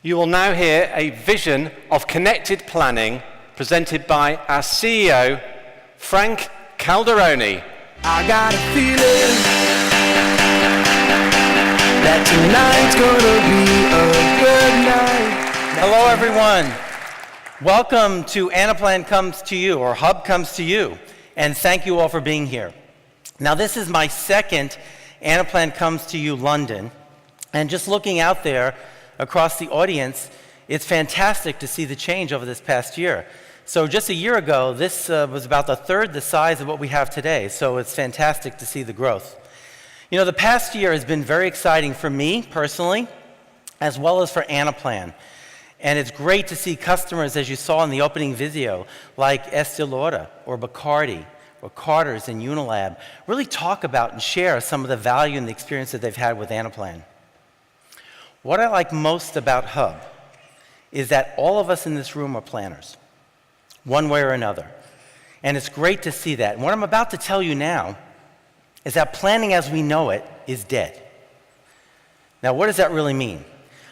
You will now hear a vision of connected planning presented by our CEO, Frank Calderoni. I got a feeling that tonight's gonna be a good night. Hello, everyone. Welcome to Anaplan Comes to You, or Hub Comes to You, and thank you all for being here. Now, this is my second Anaplan Comes to You London, and just looking out there across the audience, it's fantastic to see the change over this past year. So just a year ago, this was about a third the size of what we have today, so it's fantastic to see the growth. You know, the past year has been very exciting for me personally, as well as for Anaplan. And it's great to see customers, as you saw in the opening video, like Estée Lauder or Bacardi or Carter's and Unilab, really talk about and share some of the value and the experience that they've had with Anaplan. What I like most about Hub is that all of us in this room are planners, one way or another. And it's great to see that. And what I'm about to tell you now is that planning as we know it is dead. Now, what does that really mean?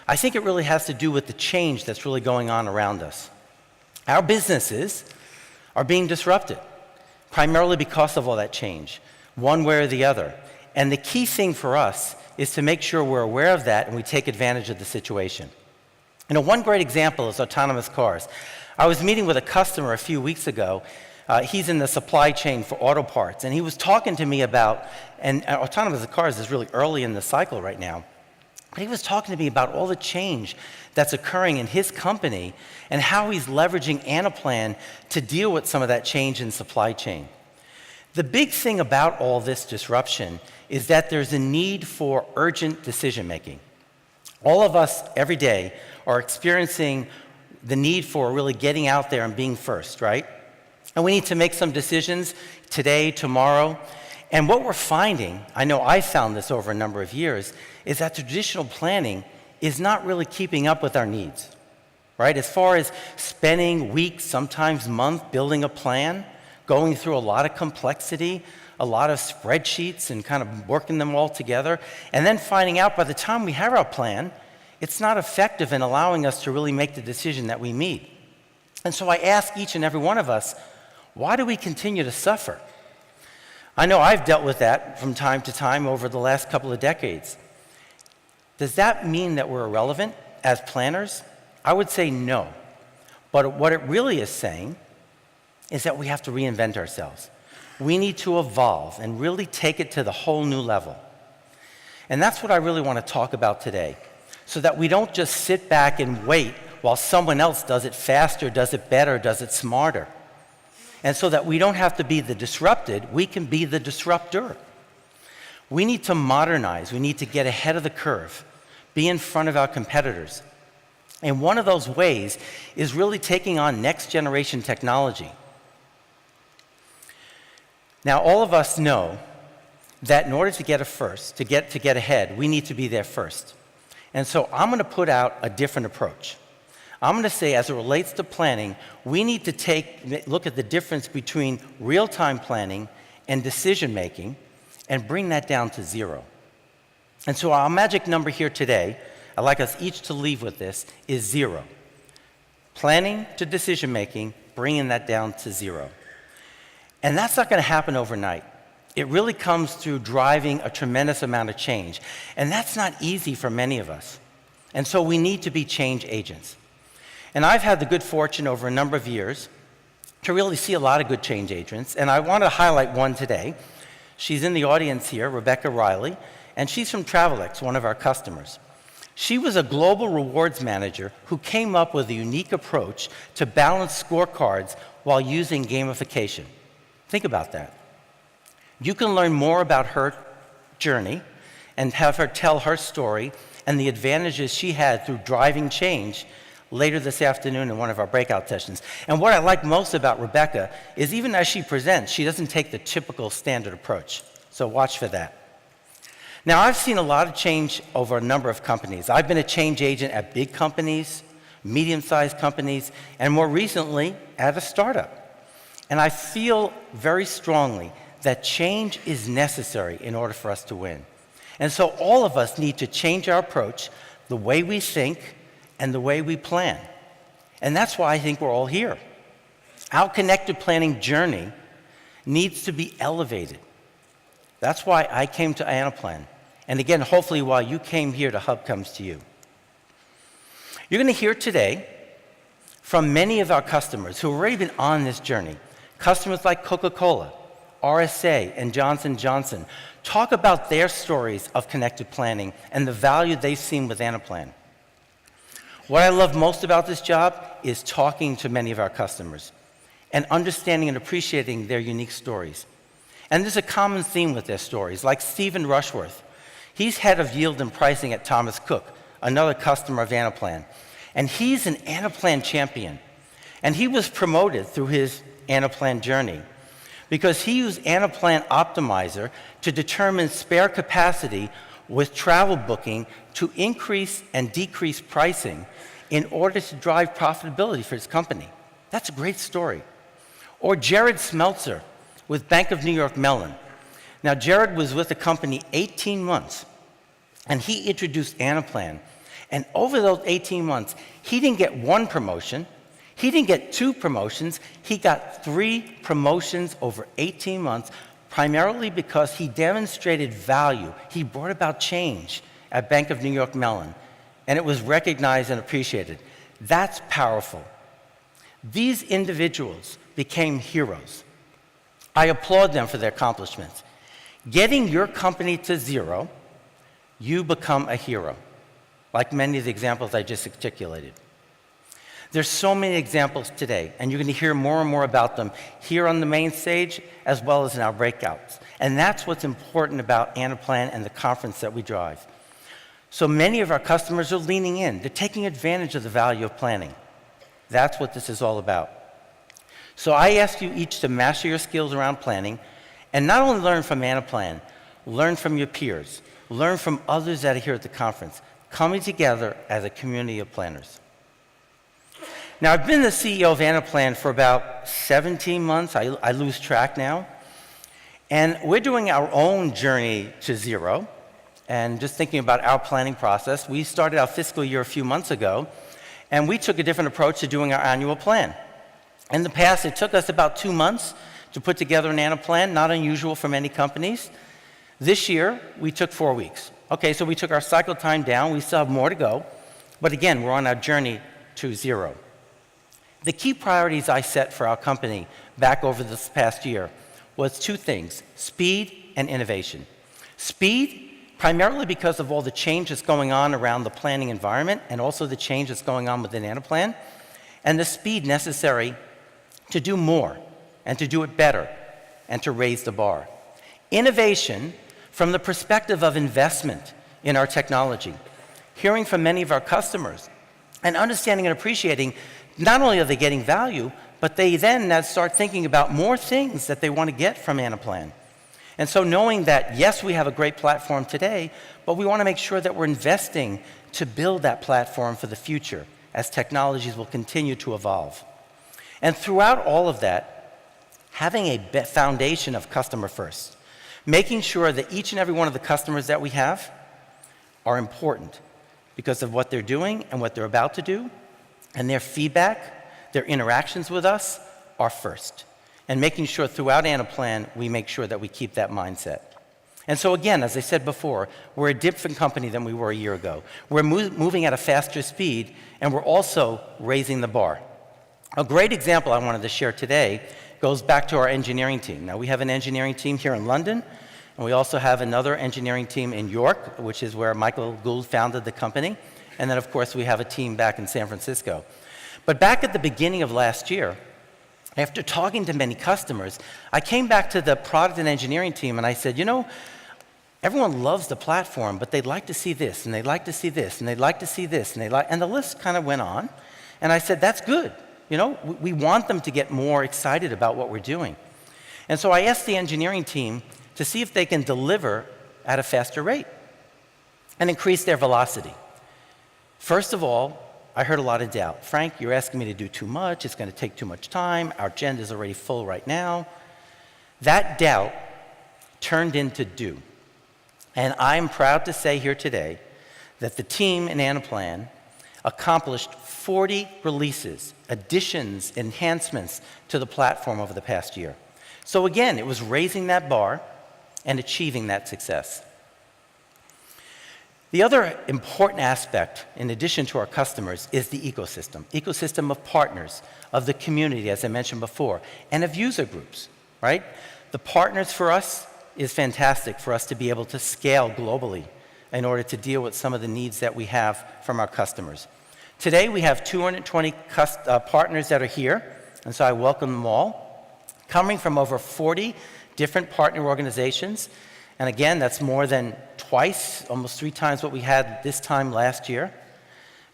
I think it really has to do with the change that's really going on around us. Our businesses are being disrupted, primarily because of all that change, one way or the other. And the key thing for us is to make sure we're aware of that and we take advantage of the situation. You know, one great example is autonomous cars. I was meeting with a customer a few weeks ago. He's in the supply chain for auto parts, and he was talking to me about, and autonomous cars is really early in the cycle right now, but he was talking to me about all the change that's occurring in his company and how he's leveraging Anaplan to deal with some of that change in supply chain. The big thing about all this disruption is that there's a need for urgent decision making. All of us every day are experiencing the need for really getting out there and being first, right? And we need to make some decisions today, tomorrow. And what we're finding, I know I found this over a number of years, is that traditional planning is not really keeping up with our needs, right? As far as spending weeks, sometimes months, building a plan, going through a lot of complexity, a lot of spreadsheets and kind of working them all together, and then finding out by the time we have our plan, it's not effective in allowing us to really make the decision that we need. And so I ask each and every one of us, why do we continue to suffer? I know I've dealt with that from time to time over the last couple of decades. Does that mean that we're irrelevant as planners? I would say no. But what it really is saying is that we have to reinvent ourselves. We need to evolve and really take it to the whole new level. And that's what I really want to talk about today, so that we don't just sit back and wait while someone else does it faster, does it better, does it smarter. And so that we don't have to be the disrupted, we can be the disruptor. We need to modernize, we need to get ahead of the curve, be in front of our competitors. And one of those ways is really taking on next generation technology. Now, all of us know that in order to get to get ahead, we need to be there first. And so I'm going to put out a different approach. I'm going to say, as it relates to planning, we need to look at the difference between real-time planning and decision-making and bring that down to zero. And so our magic number here today, I'd like us each to leave with this, is zero. Planning to decision-making, bringing that down to zero. And that's not going to happen overnight. It really comes through driving a tremendous amount of change. And that's not easy for many of us. And so we need to be change agents. And I've had the good fortune over a number of years to really see a lot of good change agents. And I want to highlight one today. She's in the audience here, Rebecca Riley, and she's from Travelex, one of our customers. She was a global rewards manager who came up with a unique approach to balance scorecards while using gamification. Think about that. You can learn more about her journey and have her tell her story and the advantages she had through driving change later this afternoon in one of our breakout sessions. And what I like most about Rebecca is even as she presents, she doesn't take the typical standard approach. So watch for that. Now, I've seen a lot of change over a number of companies. I've been a change agent at big companies, medium-sized companies, and more recently at a startup. And I feel very strongly that change is necessary in order for us to win. And so all of us need to change our approach, the way we think, and the way we plan. And that's why I think we're all here. Our connected planning journey needs to be elevated. That's why I came to Anaplan. And again, hopefully why you came here to Hub Comes to You. You're going to hear today from many of our customers who have already been on this journey. Customers like Coca-Cola, RSA, and Johnson & Johnson talk about their stories of connected planning and the value they've seen with Anaplan. What I love most about this job is talking to many of our customers and understanding and appreciating their unique stories. And there's a common theme with their stories, like Stephen Rushworth. He's head of yield and pricing at Thomas Cook, another customer of Anaplan. And he's an Anaplan champion. And he was promoted through his Anaplan journey because he used Anaplan Optimizer to determine spare capacity with travel booking to increase and decrease pricing in order to drive profitability for his company. That's a great story. Or Jared Smeltzer with Bank of New York Mellon. Now, Jared was with the company 18 months, and he introduced Anaplan. And over those 18 months, he didn't get one promotion, he didn't get 2 promotions, he got 3 promotions over 18 months, primarily because he demonstrated value. He brought about change at Bank of New York Mellon, and it was recognized and appreciated. That's powerful. These individuals became heroes. I applaud them for their accomplishments. Getting your company to 0, you become a hero, like many of the examples I just articulated. There's so many examples today, and you're going to hear more and more about them here on the main stage, as well as in our breakouts. And that's what's important about Anaplan and the conference that we drive. So many of our customers are leaning in. They're taking advantage of the value of planning. That's what this is all about. So I ask you each to master your skills around planning, and not only learn from Anaplan, learn from your peers, learn from others that are here at the conference, coming together as a community of planners. Now, I've been the CEO of Anaplan for about 17 months. I lose track now. And we're doing our own journey to 0. And just thinking about our planning process, we started our fiscal year a few months ago, and we took a different approach to doing our annual plan. In the past, it took us about 2 months to put together an Anaplan, not unusual for many companies. This year, we took 4 weeks. Okay, so we took our cycle time down. We still have more to go. But again, we're on our journey to 0. The key priorities I set for our company back over this past year was 2 things: speed and innovation. Speed, primarily because of all the change that's going on around the planning environment and also the change that's going on within Anaplan, and the speed necessary to do more and to do it better and to raise the bar. Innovation from the perspective of investment in our technology, hearing from many of our customers and understanding and appreciating not only are they getting value, but they then start thinking about more things that they want to get from Anaplan. And so knowing that, yes, we have a great platform today, but we want to make sure that we're investing to build that platform for the future as technologies will continue to evolve. And throughout all of that, having a foundation of customer first, making sure that each and every one of the customers that we have are important because of what they're doing and what they're about to do, and their feedback, their interactions with us are first. And making sure throughout Anaplan, we make sure that we keep that mindset. And so again, as I said before, we're a different company than we were a year ago. We're moving at a faster speed, and we're also raising the bar. A great example I wanted to share today goes back to our engineering team. Now, we have an engineering team here in London, and we also have another engineering team in York, which is where Michael Gould founded the company. And then, of course, we have a team back in San Francisco. But back at the beginning of last year, after talking to many customers, I came back to the product and engineering team and I said, you know, everyone loves the platform, but they'd like to see this, and they'd like to see this, and they'd like to see this, and the list kind of went on. And I said, that's good. You know, we want them to get more excited about what we're doing. And so I asked the engineering team to see if they can deliver at a faster rate and increase their velocity. First of all, I heard a lot of doubt. Frank, you're asking me to do too much. It's going to take too much time. Our agenda is already full right now. That doubt turned into do. And I'm proud to say here today that the team in Anaplan accomplished 40 releases, additions, enhancements to the platform over the past year. So again, it was raising that bar and achieving that success. The other important aspect, in addition to our customers, is the ecosystem of partners, of the community, as I mentioned before, and of user groups, right? The partners for us is fantastic for us to be able to scale globally in order to deal with some of the needs that we have from our customers. Today, we have 220 partners that are here, and so I welcome them all, coming from over 40 different partner organizations. And again, that's more than twice, almost 3 times what we had this time last year.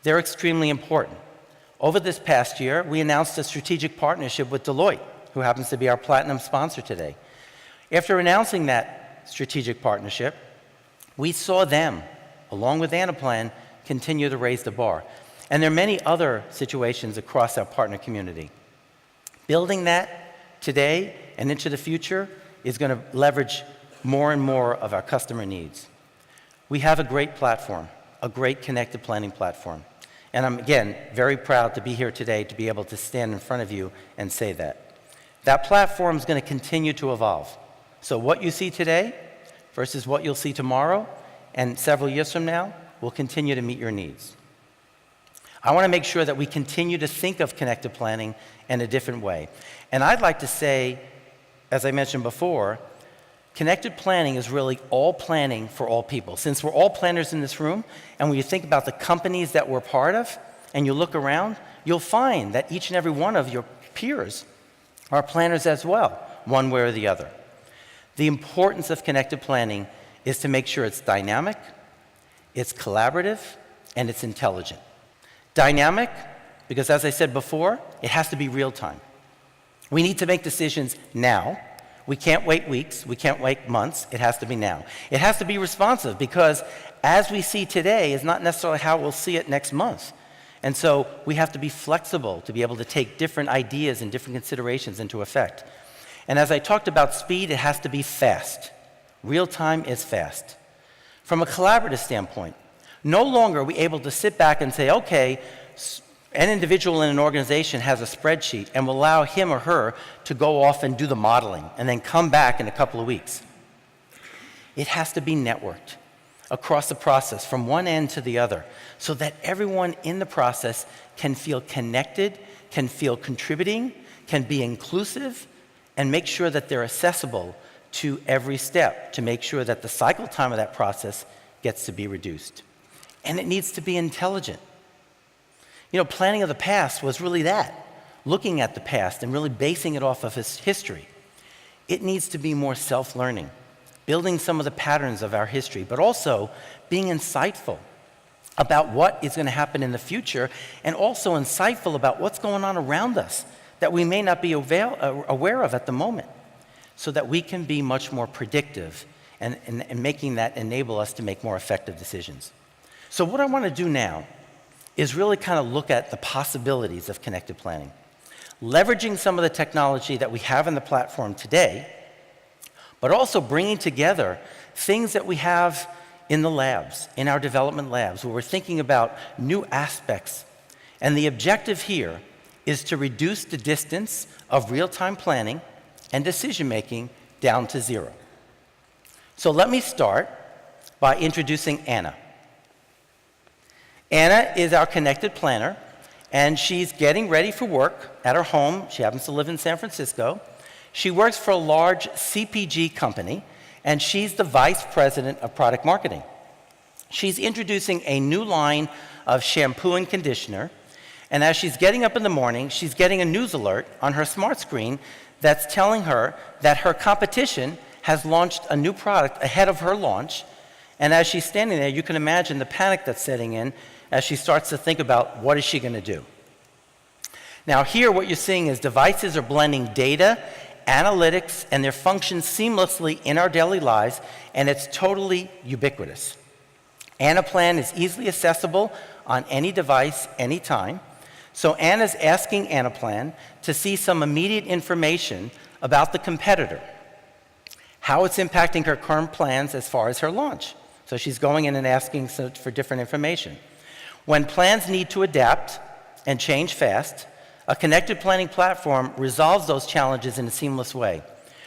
They're extremely important. Over this past year, we announced a strategic partnership with Deloitte, who happens to be our platinum sponsor today. After announcing that strategic partnership, we saw them, along with Anaplan, continue to raise the bar. And there are many other situations across our partner community. Building that today and into the future is going to leverage more and more of our customer needs. We have a great platform, a great connected planning platform. And I'm, again, very proud to be here today to be able to stand in front of you and say that. That platform is going to continue to evolve. So what you see today versus what you'll see tomorrow and several years from now will continue to meet your needs. I want to make sure that we continue to think of connected planning in a different way. And I'd like to say, as I mentioned before, connected planning is really all planning for all people. Since we're all planners in this room, and when you think about the companies that we're part of, and you look around, you'll find that each and every one of your peers are planners as well, one way or the other. The importance of connected planning is to make sure it's dynamic, it's collaborative, and it's intelligent. Dynamic, because as I said before, it has to be real time. We need to make decisions now. We can't wait weeks, we can't wait months, it has to be now. It has to be responsive because as we see today is not necessarily how we'll see it next month. And so we have to be flexible to be able to take different ideas and different considerations into effect. And as I talked about speed, it has to be fast. Real time is fast. From a collaborative standpoint, no longer are we able to sit back and say, okay, an individual in an organization has a spreadsheet and will allow him or her to go off and do the modeling and then come back in a couple of weeks. It has to be networked across the process from one end to the other so that everyone in the process can feel connected, can feel contributing, can be inclusive, and make sure that they're accessible to every step to make sure that the cycle time of that process gets to be reduced. And it needs to be intelligent. You know, planning of the past was really that, looking at the past and really basing it off of its history. It needs to be more self-learning, building some of the patterns of our history, but also being insightful about what is going to happen in the future and also insightful about what's going on around us that we may not be aware of at the moment so that we can be much more predictive and making that enable us to make more effective decisions. So what I want to do now is really kind of look at the possibilities of connected planning, leveraging some of the technology that we have in the platform today, but also bringing together things that we have in the labs, in our development labs, where we're thinking about new aspects. And the objective here is to reduce the distance of real-time planning and decision-making down to zero. So let me start by introducing Anna. Anna is our connected planner, and she's getting ready for work at her home. She happens to live in San Francisco. She works for a large CPG company, and she's the vice president of product marketing. She's introducing a new line of shampoo and conditioner, and as she's getting up in the morning, she's getting a news alert on her smart screen that's telling her that her competition has launched a new product ahead of her launch. And as she's standing there, you can imagine the panic that's setting in as she starts to think about what is she going to do. Now here what you're seeing is devices are blending data, analytics, and their functions seamlessly in our daily lives, and it's totally ubiquitous. Anaplan is easily accessible on any device, anytime. So Anna's asking Anaplan to see some immediate information about the competitor, how it's impacting her current plans as far as her launch. So she's going in and asking for different information. When plans need to adapt and change fast, a connected planning platform resolves those challenges in a seamless way.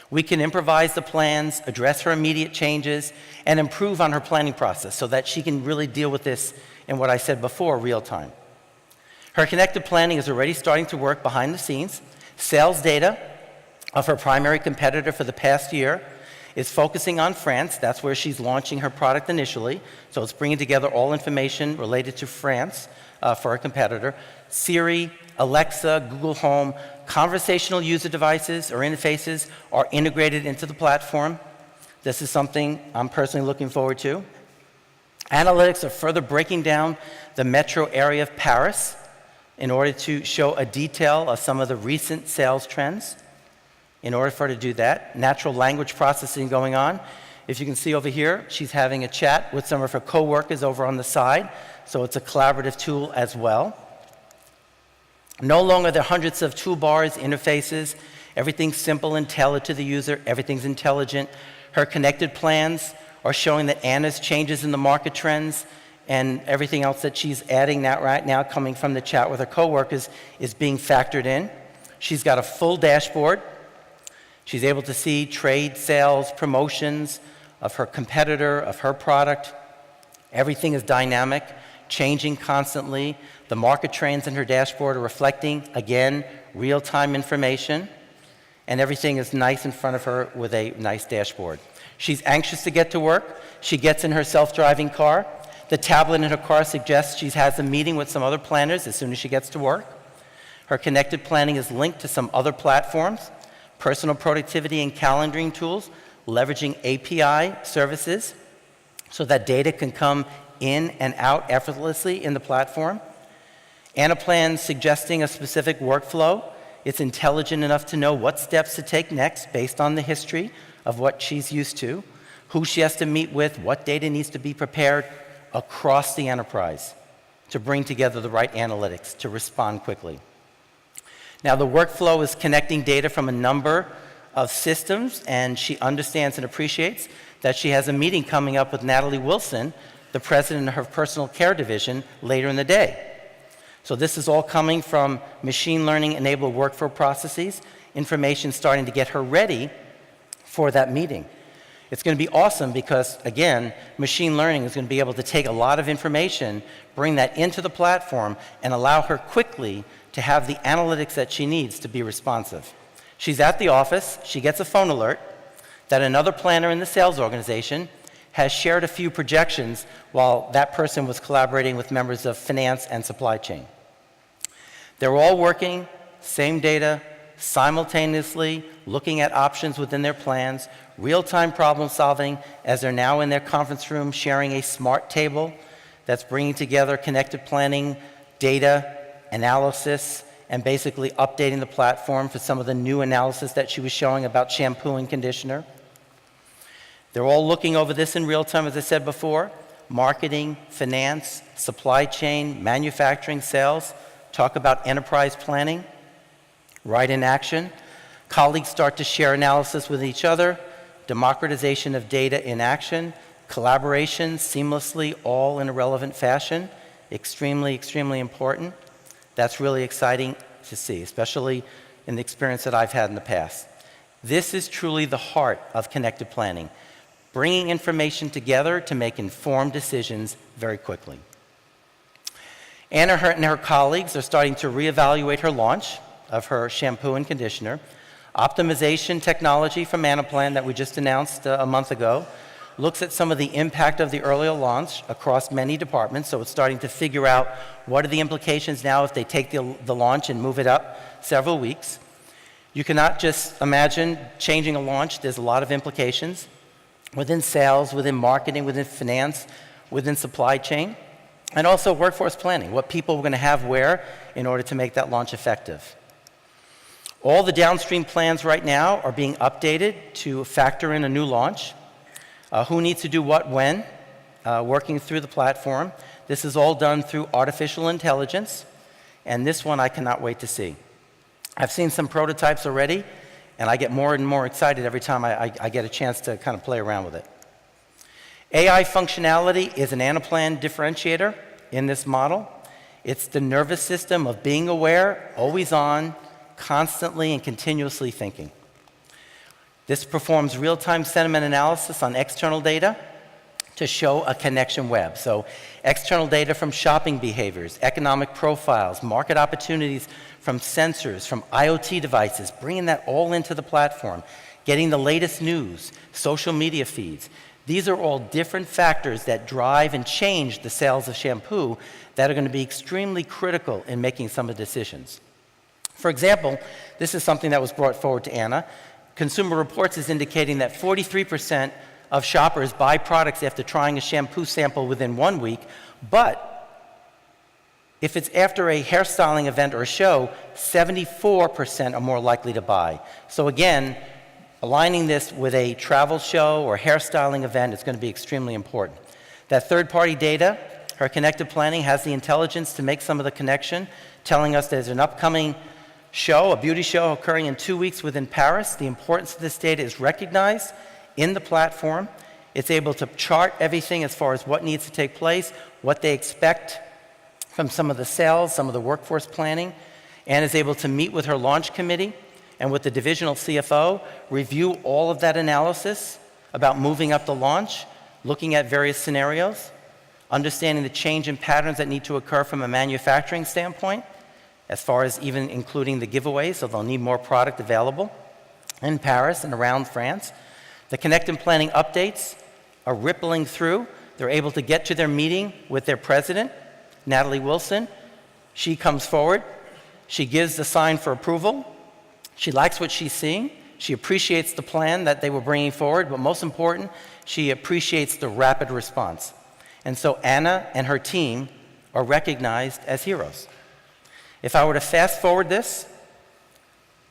We can improvise the plans, address her immediate changes, and improve on her planning process so that she can really deal with this in what I said before, real time. Her connected planning is already starting to work behind the scenes. Sales data of her primary competitor for the past year is focusing on France. That's where she's launching her product initially. So it's bringing together all information related to France for her competitor. Siri, Alexa, Google Home, conversational user devices or interfaces are integrated into the platform. This is something I'm personally looking forward to. Analytics are further breaking down the metro area of Paris in order to show a detail of some of the recent sales trends. In order for her to do that, natural language processing going on. If you can see over here, she's having a chat with some of her coworkers over on the side, so it's a collaborative tool as well. No longer are there hundreds of toolbars, interfaces, everything's simple and tailored to the user, everything's intelligent. Her connected plans are showing that Anna's changes in the market trends and everything else that she's adding right now coming from the chat with her coworkers is being factored in. She's got a full dashboard. She's able to see trade, sales, promotions of her competitor, of her product. Everything is dynamic, changing constantly. The market trends in her dashboard are reflecting, again, real-time information. And everything is nice in front of her with a nice dashboard. She's anxious to get to work. She gets in her self-driving car. The tablet in her car suggests she has a meeting with some other planners as soon as she gets to work. Her connected planning is linked to some other platforms. Personal productivity and calendaring tools, leveraging API services so that data can come in and out effortlessly in the platform. Anaplan suggesting a specific workflow. It's intelligent enough to know what steps to take next based on the history of what she's used to, who she has to meet with, what data needs to be prepared across the enterprise to bring together the right analytics to respond quickly. Now, the workflow is connecting data from a number of systems, and she understands and appreciates that she has a meeting coming up with Natalie Wilson, the president of her personal care division, later in the day. So this is all coming from machine learning-enabled workflow processes, information starting to get her ready for that meeting. It's going to be awesome because, again, machine learning is going to be able to take a lot of information, bring that into the platform, and allow her quickly to have the analytics that she needs to be responsive. She's at the office, she gets a phone alert that another planner in the sales organization has shared a few projections while that person was collaborating with members of finance and supply chain. They're all working, same data, simultaneously looking at options within their plans, real-time problem solving as they're now in their conference room sharing a smart table that's bringing together connected planning, data, analysis, and basically updating the platform for some of the new analysis that she was showing about shampoo and conditioner. They're all looking over this in real time, as I said before. Marketing, finance, supply chain, manufacturing, sales, talk about enterprise planning, right in action. Colleagues start to share analysis with each other, democratization of data in action, collaboration seamlessly, all in a relevant fashion. Extremely, extremely important. That's really exciting to see, especially in the experience that I've had in the past. This is truly the heart of connected planning, bringing information together to make informed decisions very quickly. Anna and her colleagues are starting to reevaluate her launch of her shampoo and conditioner. Optimization technology from Anaplan that we just announced a month ago looks at some of the impact of the earlier launch across many departments, so it's starting to figure out what are the implications now if they take the launch and move it up several weeks. You cannot just imagine changing a launch. There's a lot of implications within sales, within marketing, within finance, within supply chain, and also workforce planning, what people we're going to have where in order to make that launch effective. All the downstream plans right now are being updated to factor in a new launch. Who needs to do what when, working through the platform. This is all done through artificial intelligence, and this one I cannot wait to see. I've seen some prototypes already, and I get more and more excited every time I get a chance to kind of play around with it. AI functionality is an Anaplan differentiator in this model. It's the nervous system of being aware, always on, constantly and continuously thinking. This performs real-time sentiment analysis on external data to show a connection web. So external data from shopping behaviors, economic profiles, market opportunities from sensors, from IoT devices, bringing that all into the platform, getting the latest news, social media feeds. These are all different factors that drive and change the sales of shampoo that are going to be extremely critical in making some of the decisions. For example, this is something that was brought forward to Anna. Consumer Reports is indicating that 43% of shoppers buy products after trying a shampoo sample within 1 week, but if it's after a hairstyling event or a show, 74% are more likely to buy. So again, aligning this with a travel show or hairstyling event is going to be extremely important. That third-party data, her connected planning has the intelligence to make some of the connection, telling us there's an upcoming show, a beauty show occurring in 2 weeks within Paris. The importance of this data is recognized in the platform. It's able to chart everything as far as what needs to take place, what they expect from some of the sales, some of the workforce planning, and is able to meet with her launch committee and with the divisional CFO, review all of that analysis about moving up the launch, looking at various scenarios, understanding the change in patterns that need to occur from a manufacturing standpoint, as far as even including the giveaways, so they'll need more product available in Paris and around France. The Connect and Planning updates are rippling through. They're able to get to their meeting with their president, Natalie Wilson. She comes forward. She gives the sign for approval. She likes what she's seeing. She appreciates the plan that they were bringing forward, but most important, she appreciates the rapid response. And so Anna and her team are recognized as heroes. If I were to fast forward this,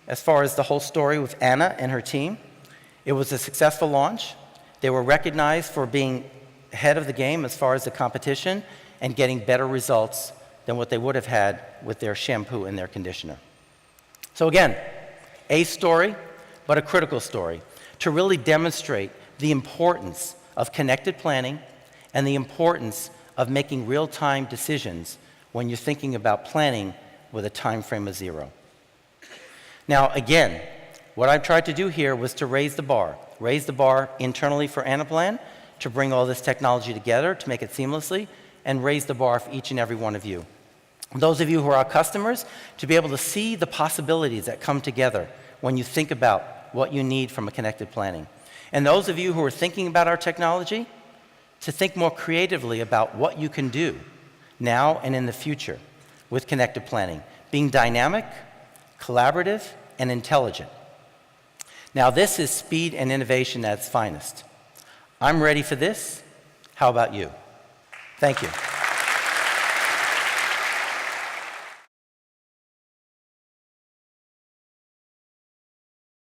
as far as the whole story with Anna and her team, it was a successful launch. They were recognized for being ahead of the game as far as the competition and getting better results than what they would have had with their shampoo and their conditioner. So again, a story, but a critical story to really demonstrate the importance of connected planning and the importance of making real-time decisions when you're thinking about planning with a time frame of 0. Now, again, what I've tried to do here was to raise the bar internally for Anaplan, to bring all this technology together, to make it seamlessly, and raise the bar for each and every one of you. Those of you who are our customers, to be able to see the possibilities that come together when you think about what you need from a connected planning. And those of you who are thinking about our technology, to think more creatively about what you can do now and in the future with connected planning, being dynamic, collaborative, and intelligent. Now, this is speed and innovation at its finest. I'm ready for this. How about you? Thank you.